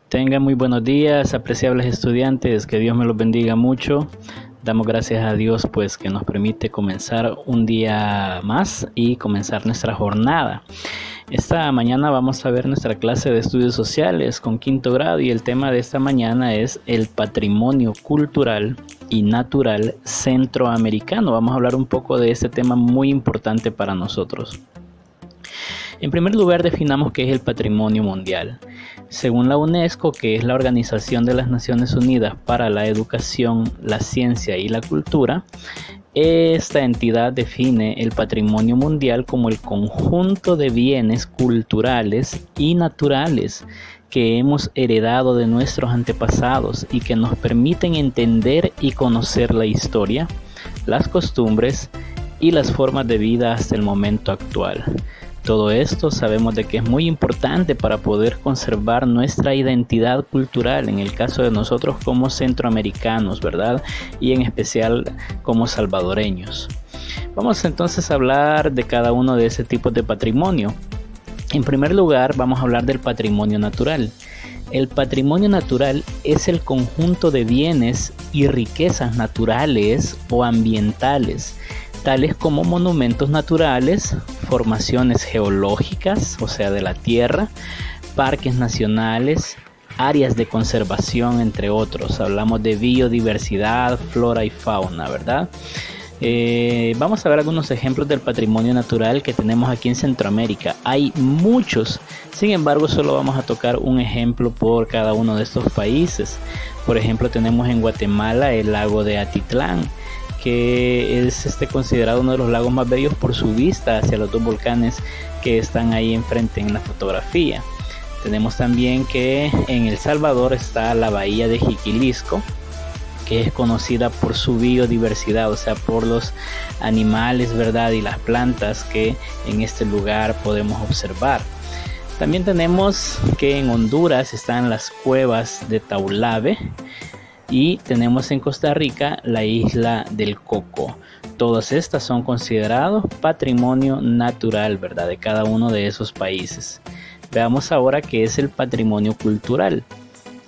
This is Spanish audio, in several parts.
Tengan muy buenos días, apreciables estudiantes, que Dios me los bendiga mucho. Damos gracias a Dios pues que nos permite comenzar un día más y comenzar nuestra jornada. Esta mañana vamos a ver nuestra clase de estudios sociales con quinto grado y el tema de esta mañana es el patrimonio cultural y natural centroamericano. Vamos a hablar un poco de este tema muy importante para nosotros. En primer lugar, definamos qué es el patrimonio mundial. Según la UNESCO, que es la Organización de las Naciones Unidas para la Educación, la Ciencia y la Cultura, esta entidad define el patrimonio mundial como el conjunto de bienes culturales y naturales que hemos heredado de nuestros antepasados y que nos permiten entender y conocer la historia, las costumbres y las formas de vida hasta el momento actual. Todo esto sabemos de que es muy importante para poder conservar nuestra identidad cultural, en el caso de nosotros como centroamericanos, ¿verdad? Y en especial como salvadoreños. Vamos entonces a hablar de cada uno de ese tipo de patrimonio. En primer lugar, vamos a hablar del patrimonio natural. El patrimonio natural es el conjunto de bienes y riquezas naturales o ambientales, tales como monumentos naturales, formaciones geológicas, o sea, de la tierra, parques nacionales, áreas de conservación, entre otros. Hablamos de biodiversidad, flora y fauna, ¿verdad? Vamos a ver algunos ejemplos del patrimonio natural que tenemos aquí en Centroamérica. Hay muchos, sin embargo, solo vamos a tocar un ejemplo por cada uno de estos países. Por ejemplo, tenemos en Guatemala el lago de Atitlán, que es considerado uno de los lagos más bellos por su vista hacia los dos volcanes que están ahí enfrente en la fotografía. Tenemos también que en El Salvador está la bahía de Jiquilisco, que es conocida por su biodiversidad, o sea, por los animales, ¿verdad? Y las plantas que en este lugar podemos observar. También tenemos que en Honduras están las cuevas de Taulave, y tenemos en Costa Rica la isla del Coco. Todas estas son considerados patrimonio natural, ¿verdad? De cada uno de esos países. Veamos ahora qué es el patrimonio cultural.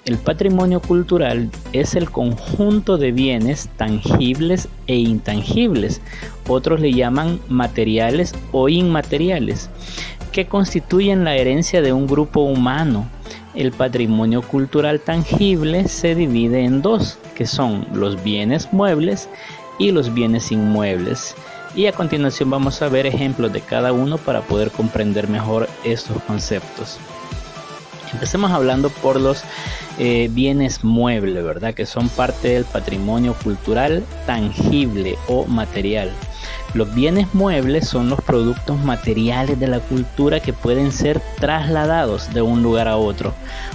El patrimonio cultural es el conjunto de bienes tangibles e intangibles, otros le llaman materiales o inmateriales, que constituyen la herencia de un grupo humano. El patrimonio cultural tangible se divide en dos, que son los bienes muebles y los bienes inmuebles. Y a continuación vamos a ver ejemplos de cada uno para poder comprender mejor estos conceptos. Empecemos hablando por los bienes muebles, ¿verdad? Que son parte del patrimonio cultural tangible o material. Los bienes muebles son los productos materiales de la cultura que pueden ser trasladados de un lugar a otro.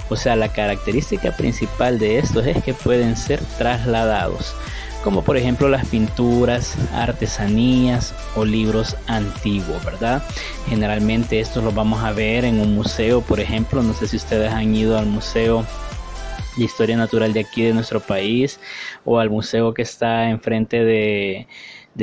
O sea, la característica principal de estos es que pueden ser trasladados, como por ejemplo las pinturas, artesanías o libros antiguos, ¿verdad? Generalmente estos los vamos a ver en un museo, por ejemplo. No sé si ustedes han ido al museo de historia natural de aquí de nuestro país o al museo que está enfrente de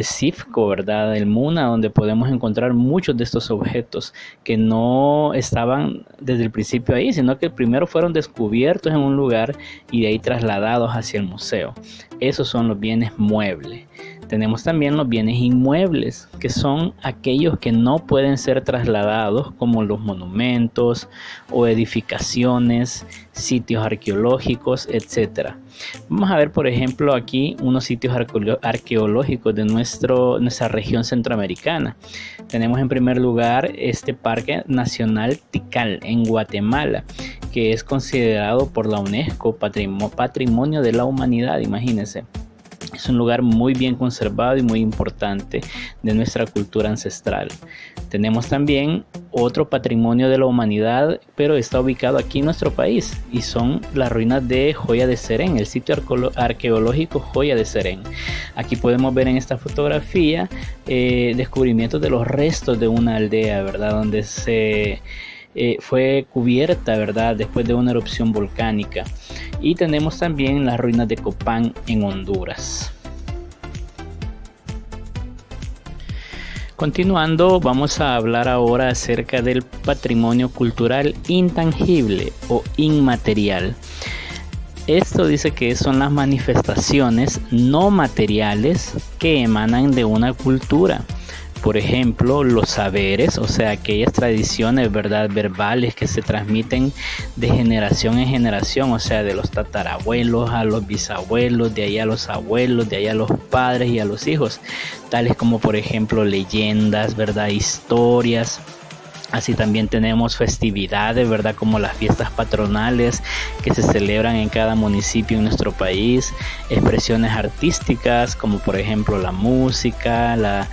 CIFCO, ¿verdad? Del MUNA, donde podemos encontrar muchos de estos objetos que no estaban desde el principio ahí, sino que primero fueron descubiertos en un lugar y de ahí trasladados hacia el museo. Esos son los bienes muebles. Tenemos también los bienes inmuebles, que son aquellos que no pueden ser trasladados, como los monumentos o edificaciones, sitios arqueológicos, etc. Vamos a ver, por ejemplo, aquí unos sitios arqueológicos de nuestra región centroamericana. Tenemos en primer lugar este Parque Nacional Tikal en Guatemala, que es considerado por la UNESCO Patrimonio de la Humanidad, imagínense. Es un lugar muy bien conservado y muy importante de nuestra cultura ancestral. Tenemos también otro patrimonio de la humanidad, pero está ubicado aquí en nuestro país, y son las ruinas de Joya de Serén, el sitio arqueológico Joya de Serén. Aquí podemos ver en esta fotografía descubrimientos de los restos de una aldea, ¿verdad? Donde fue cubierta, ¿verdad? Después de una erupción volcánica. Y tenemos también las ruinas de Copán en Honduras. Continuando, vamos a hablar ahora acerca del patrimonio cultural intangible o inmaterial. Esto dice que son las manifestaciones no materiales que emanan de una cultura. Por ejemplo, los saberes, o sea, aquellas tradiciones, ¿verdad?, verbales que se transmiten de generación en generación, o sea, de los tatarabuelos a los bisabuelos, de ahí a los abuelos, de ahí a los padres y a los hijos, tales como, por ejemplo, leyendas, ¿verdad?, historias. Así también tenemos festividades, ¿verdad?, como las fiestas patronales que se celebran en cada municipio en nuestro país, expresiones artísticas como por ejemplo la música, la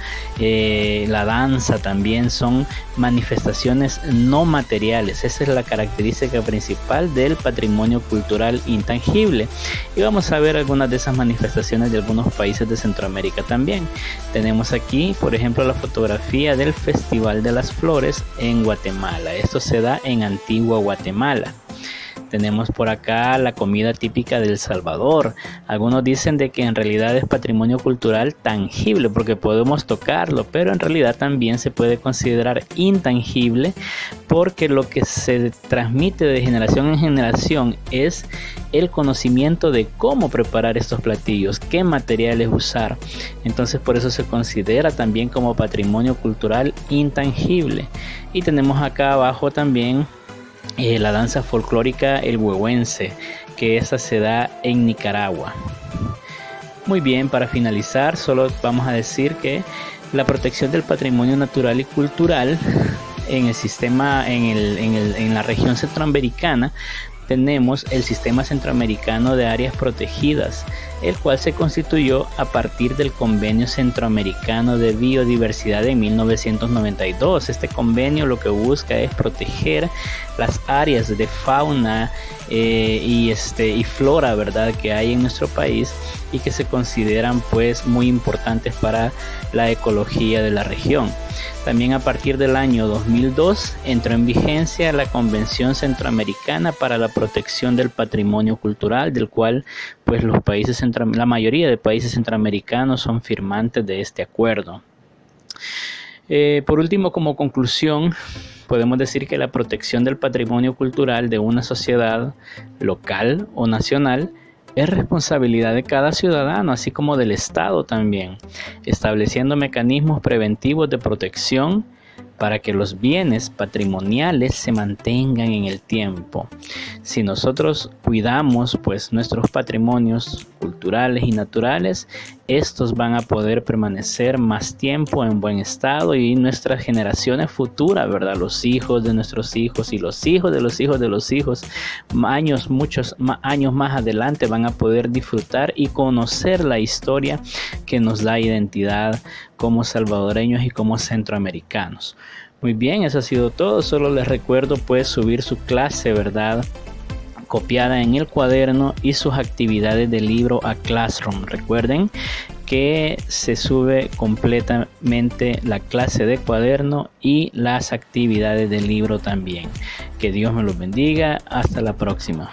danza también son manifestaciones no materiales. Esa es la característica principal del patrimonio cultural intangible. Y vamos a ver algunas de esas manifestaciones de algunos países de Centroamérica también. Tenemos aquí, por ejemplo, la fotografía del Festival de las Flores en Guatemala. Esto se da en Antigua Guatemala. Tenemos por acá la comida típica de El Salvador. Algunos dicen de que en realidad es patrimonio cultural tangible porque podemos tocarlo, pero en realidad también se puede considerar intangible porque lo que se transmite de generación en generación es el conocimiento de cómo preparar estos platillos, qué materiales usar. Entonces por eso se considera también como patrimonio cultural intangible. Y tenemos acá abajo también la danza folclórica el huehuense, que esta se da en Nicaragua. Muy bien, para finalizar, solo vamos a decir que la protección del patrimonio natural y cultural en el sistema, en la región centroamericana, tenemos el Sistema Centroamericano de Áreas Protegidas, el cual se constituyó a partir del Convenio Centroamericano de Biodiversidad de 1992. Este convenio lo que busca es proteger las áreas de fauna y flora, ¿verdad?, que hay en nuestro país y que se consideran pues muy importantes para la ecología de la región. También a partir del año 2002 entró en vigencia la Convención Centroamericana para la Protección del Patrimonio Cultural, del cual pues la mayoría de países centroamericanos son firmantes de este acuerdo. Por último, como conclusión, podemos decir que la protección del patrimonio cultural de una sociedad local o nacional es responsabilidad de cada ciudadano, así como del Estado también, estableciendo mecanismos preventivos de protección para que los bienes patrimoniales se mantengan en el tiempo. Si nosotros cuidamos pues nuestros patrimonios culturales y naturales, estos van a poder permanecer más tiempo en buen estado y nuestras generaciones futuras, ¿verdad?, los hijos de nuestros hijos y los hijos de los hijos de los hijos, muchos años más adelante van a poder disfrutar y conocer la historia que nos da identidad como salvadoreños y como centroamericanos. Muy bien, eso ha sido todo. Solo les recuerdo pues subir su clase, ¿verdad?, copiada en el cuaderno y sus actividades del libro a Classroom. Recuerden que se sube completamente la clase de cuaderno y las actividades del libro también. Que Dios me los bendiga. Hasta la próxima.